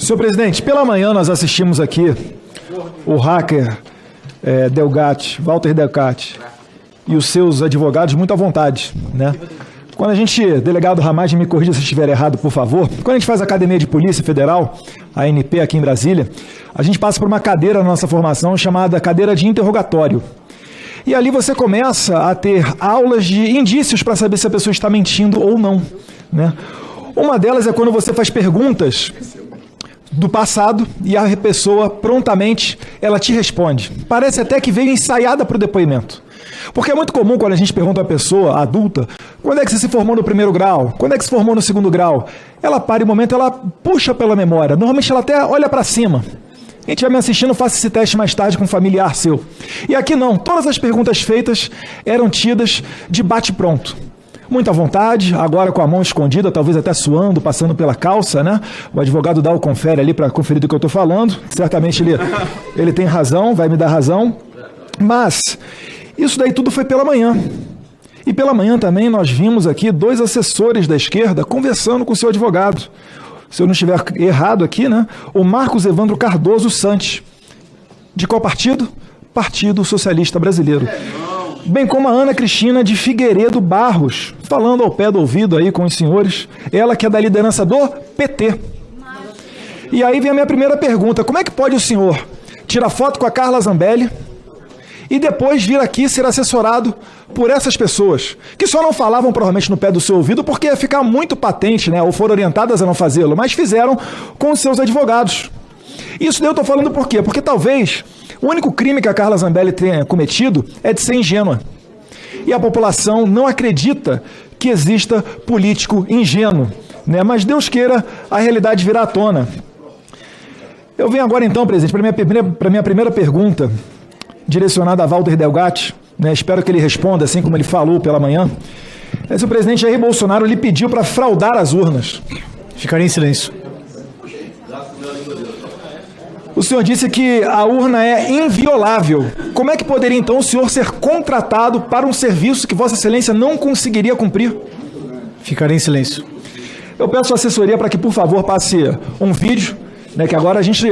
Senhor presidente, pela manhã nós assistimos aqui o hacker Walter Delgatti e os seus advogados muito à vontade, né? Quando a gente, delegado Ramagem, me corrija se estiver errado, por favor, quando a gente faz a Academia de Polícia Federal, a ANP aqui em Brasília, a gente passa por uma cadeira na nossa formação chamada cadeira de interrogatório. E ali você começa a ter aulas de indícios para saber se a pessoa está mentindo ou não, né? Uma delas é quando você faz perguntas do passado e a pessoa prontamente ela te responde. Parece até que veio ensaiada para o depoimento. Porque é muito comum quando a gente pergunta a uma pessoa adulta, quando é que você se formou no primeiro grau? Quando é que se formou no segundo grau? Ela para em um momento, ela puxa pela memória. Normalmente ela até olha para cima. Quem estiver me assistindo, faça esse teste mais tarde com um familiar seu. E aqui não, todas as perguntas feitas eram tidas de bate-pronto. Muita vontade, agora com a mão escondida, talvez até suando, passando pela calça, né? O advogado dá o confere ali para conferir do que eu estou falando. Certamente ele tem razão, vai me dar razão. Mas isso daí tudo foi pela manhã. E pela manhã também nós vimos aqui 2 assessores da esquerda conversando com o seu advogado. Se eu não estiver errado aqui, né? O Marcos Evandro Cardoso Santos. De qual partido? Partido Socialista Brasileiro. Bem como a Ana Cristina de Figueiredo Barros, falando ao pé do ouvido aí com os senhores, ela que é da liderança do PT. E aí vem a minha primeira pergunta, como é que pode o senhor tirar foto com a Carla Zambelli e depois vir aqui ser assessorado por essas pessoas, que só não falavam provavelmente no pé do seu ouvido porque ia ficar muito patente, né, ou foram orientadas a não fazê-lo, mas fizeram com os seus advogados. Isso daí eu estou falando por quê? Porque talvez o único crime que a Carla Zambelli tenha cometido é de ser ingênua. E a população não acredita que exista político ingênuo, né? Mas Deus queira a realidade virar à tona. Eu venho agora então, presidente, para a minha primeira pergunta, direcionada a Walter Delgatti, né? Espero que ele responda, assim como ele falou pela manhã. Se o presidente Jair Bolsonaro lhe pediu para fraudar as urnas. Ficaria em silêncio. O senhor disse que a urna é inviolável. Como é que poderia, então, o senhor ser contratado para um serviço que Vossa Excelência não conseguiria cumprir? Ficaria em silêncio. Eu peço a assessoria para que, por favor, passe um vídeo, né, que agora a gente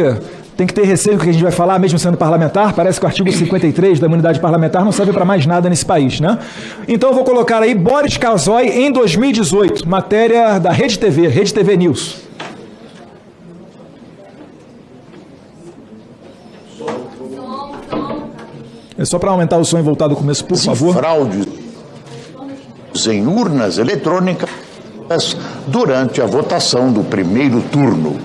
tem que ter receio do que a gente vai falar, mesmo sendo parlamentar. Parece que o artigo 53 da imunidade parlamentar não serve para mais nada nesse país, né? Então eu vou colocar aí Boris Casoy em 2018, matéria da Rede TV News. É só para aumentar o som e voltar do começo, por favor. Fraudes em urnas eletrônicas durante a votação do primeiro turno.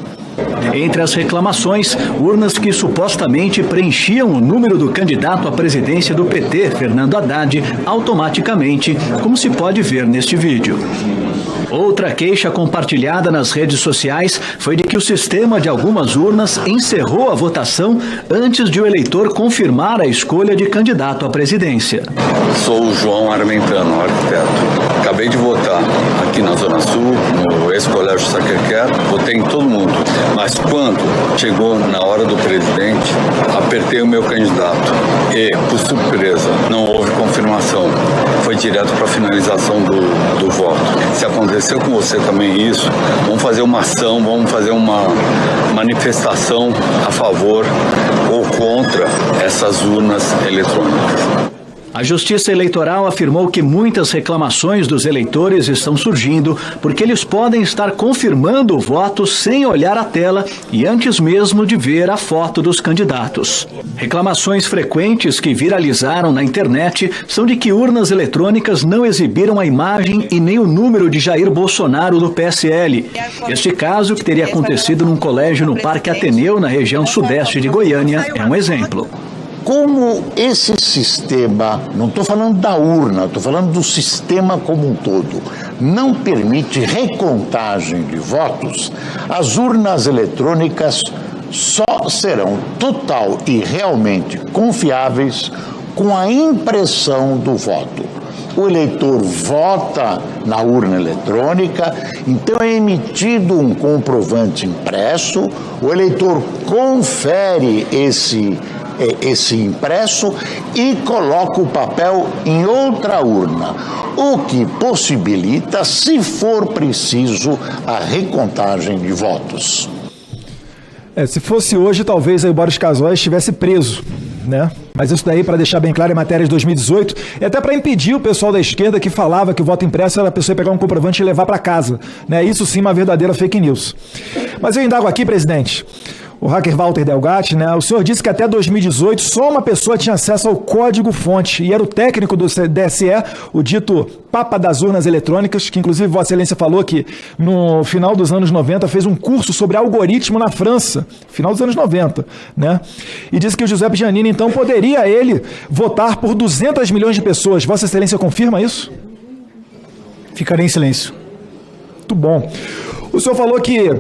Entre as reclamações, urnas que supostamente preenchiam o número do candidato à presidência do PT, Fernando Haddad, automaticamente, como se pode ver neste vídeo. Outra queixa compartilhada nas redes sociais foi de que o sistema de algumas urnas encerrou a votação antes de o eleitor confirmar a escolha de candidato à presidência. Sou o João Armentano, arquiteto. Acabei de votar aqui na Zona Sul, no ex-colégio Sacré-Cœur, votei em todo mundo. Mas quando chegou na hora do presidente, apertei o meu candidato e, por surpresa, não houve confirmação. Foi direto para a finalização do voto. Se aconteceu com você também isso, vamos fazer uma ação, vamos fazer uma manifestação a favor ou contra essas urnas eletrônicas. A Justiça Eleitoral afirmou que muitas reclamações dos eleitores estão surgindo porque eles podem estar confirmando o voto sem olhar a tela e antes mesmo de ver a foto dos candidatos. Reclamações frequentes que viralizaram na internet são de que urnas eletrônicas não exibiram a imagem e nem o número de Jair Bolsonaro do PSL. Este caso, que teria acontecido num colégio no Parque Ateneu, na região sudeste de Goiânia, é um exemplo. Como esse sistema, não estou falando da urna, estou falando do sistema como um todo, não permite recontagem de votos, as urnas eletrônicas só serão total e realmente confiáveis com a impressão do voto. O eleitor vota na urna eletrônica, então é emitido um comprovante impresso, o eleitor confere esse impresso e coloca o papel em outra urna, o que possibilita, se for preciso, a recontagem de votos. Se fosse hoje, talvez aí o Boris Casoy estivesse preso, né? Mas isso daí, para deixar bem claro, é matéria de 2018, e até para impedir o pessoal da esquerda que falava que o voto impresso era a pessoa pegar um comprovante e levar para casa, né? Isso sim, uma verdadeira fake news. Mas eu indago aqui, presidente, o hacker Walter Delgatti, né? O senhor disse que até 2018 só uma pessoa tinha acesso ao código-fonte e era o técnico do DSE, o dito Papa das Urnas Eletrônicas, que inclusive Vossa Excelência falou que no final dos anos 90 fez um curso sobre algoritmo na França, final dos anos 90, né? E disse que o Giuseppe Giannini, então, poderia ele votar por 200 milhões de pessoas. Vossa Excelência confirma isso? Ficarei em silêncio. Muito bom. O senhor falou que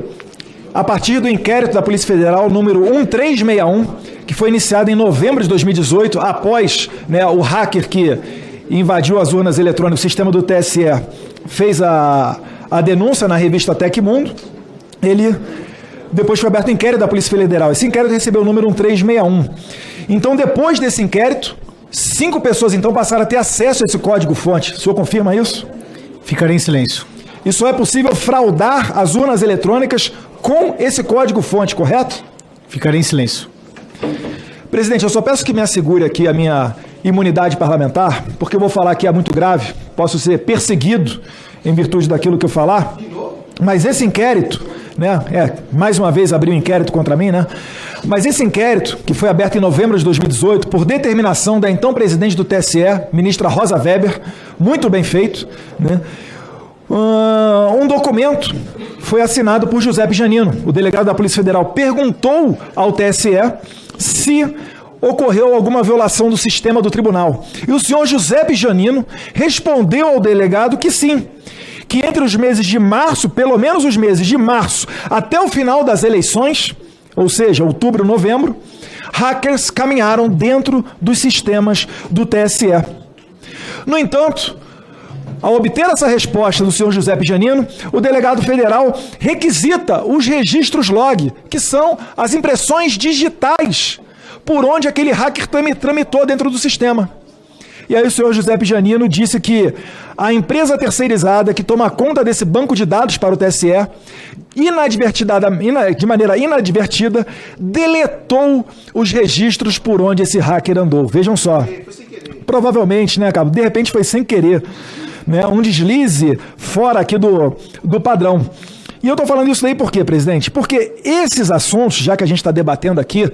a partir do inquérito da Polícia Federal número 1361, que foi iniciado em novembro de 2018, após, né, o hacker que invadiu as urnas eletrônicas, o sistema do TSE, fez a denúncia na revista Tecmundo, depois foi aberto o inquérito da Polícia Federal. Esse inquérito recebeu o número 1361. Então, depois desse inquérito, 5 pessoas então passaram a ter acesso a esse código-fonte. O senhor confirma isso? Ficarei em silêncio. E só é possível fraudar as urnas eletrônicas com esse código-fonte, correto? Ficarei em silêncio. Presidente, eu só peço que me assegure aqui a minha imunidade parlamentar, porque eu vou falar que é muito grave, posso ser perseguido em virtude daquilo que eu falar, mas esse inquérito, né, mais uma vez abriu um inquérito contra mim, né, mas esse inquérito, que foi aberto em novembro de 2018, por determinação da então presidente do TSE, ministra Rosa Weber, muito bem feito, né, um documento foi assinado por Giuseppe Giannino. O delegado da Polícia Federal perguntou ao TSE se ocorreu alguma violação do sistema do tribunal. E o senhor Giuseppe Giannino respondeu ao delegado que sim, que entre os meses de março, pelo menos os meses de março, até o final das eleições, ou seja, outubro, novembro, hackers caminharam dentro dos sistemas do TSE. No entanto, ao obter essa resposta do senhor Giuseppe Giannino, o delegado federal requisita os registros log, que são as impressões digitais por onde aquele hacker tramitou dentro do sistema. E aí o senhor Giuseppe Giannino disse que a empresa terceirizada que toma conta desse banco de dados para o TSE, de maneira inadvertida, deletou os registros por onde esse hacker andou. Vejam só. Provavelmente, né, Cabo? De repente foi sem querer. Né, um deslize fora aqui do padrão. E eu estou falando isso daí por quê, presidente? Porque esses assuntos, já que a gente está debatendo aqui,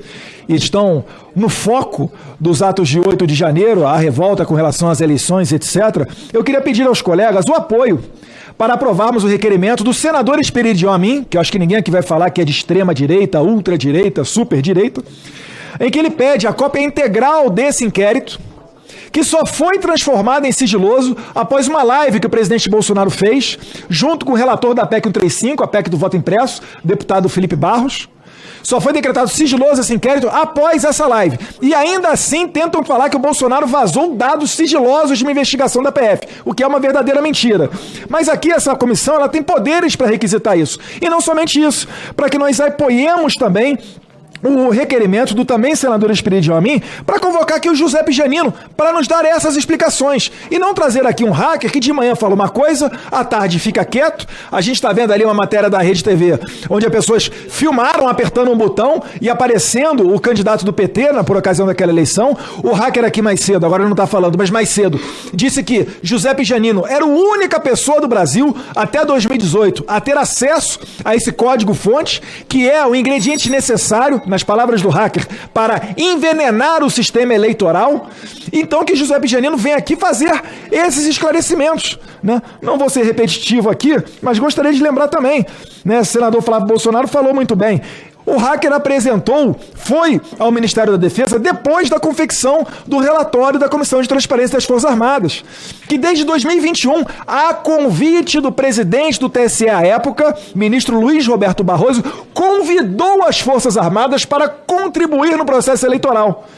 e estão no foco dos atos de 8 de janeiro, a revolta com relação às eleições, etc., eu queria pedir aos colegas o apoio para aprovarmos o requerimento do senador Esperidion Amin, que eu acho que ninguém aqui vai falar que é de extrema direita, ultradireita, superdireita, em que ele pede a cópia integral desse inquérito, que só foi transformado em sigiloso após uma live que o presidente Bolsonaro fez, junto com o relator da PEC 135, a PEC do voto impresso, deputado Felipe Barros. Só foi decretado sigiloso esse inquérito após essa live. E ainda assim tentam falar que o Bolsonaro vazou dados sigilosos de uma investigação da PF, o que é uma verdadeira mentira. Mas aqui essa comissão ela tem poderes para requisitar isso. E não somente isso, para que nós apoiemos também o requerimento do também senador Esperidion Amin para convocar aqui o Giuseppe Giannino para nos dar essas explicações e não trazer aqui um hacker que de manhã fala uma coisa, à tarde fica quieto. A gente está vendo ali uma matéria da Rede TV onde as pessoas filmaram apertando um botão e aparecendo o candidato do PT por ocasião daquela eleição. O hacker aqui mais cedo, agora não está falando, mas mais cedo, disse que Giuseppe Giannino era a única pessoa do Brasil até 2018 a ter acesso a esse código-fonte, que é o ingrediente necessário, nas palavras do hacker, para envenenar o sistema eleitoral. Então que Giuseppe Giannino vem aqui fazer esses esclarecimentos, né? Não vou ser repetitivo aqui, mas gostaria de lembrar também, né? O senador Flávio Bolsonaro falou muito bem. O hacker foi ao Ministério da Defesa depois da confecção do relatório da Comissão de Transparência das Forças Armadas, que desde 2021, a convite do presidente do TSE à época, ministro Luiz Roberto Barroso, convidou as Forças Armadas para contribuir no processo eleitoral.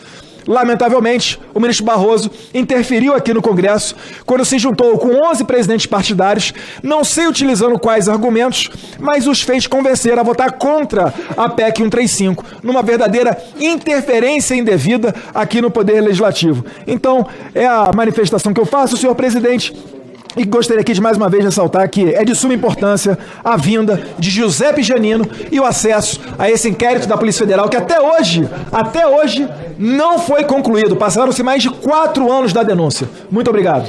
Lamentavelmente, o ministro Barroso interferiu aqui no Congresso quando se juntou com 11 presidentes partidários, não sei utilizando quais argumentos, mas os fez convencer a votar contra a PEC 135, numa verdadeira interferência indevida aqui no Poder Legislativo. Então, é a manifestação que eu faço, senhor presidente, E gostaria aqui de mais uma vez ressaltar que é de suma importância a vinda de Giuseppe Giannino e o acesso a esse inquérito da Polícia Federal que até hoje não foi concluído. Passaram-se mais de 4 anos da denúncia. Muito obrigado.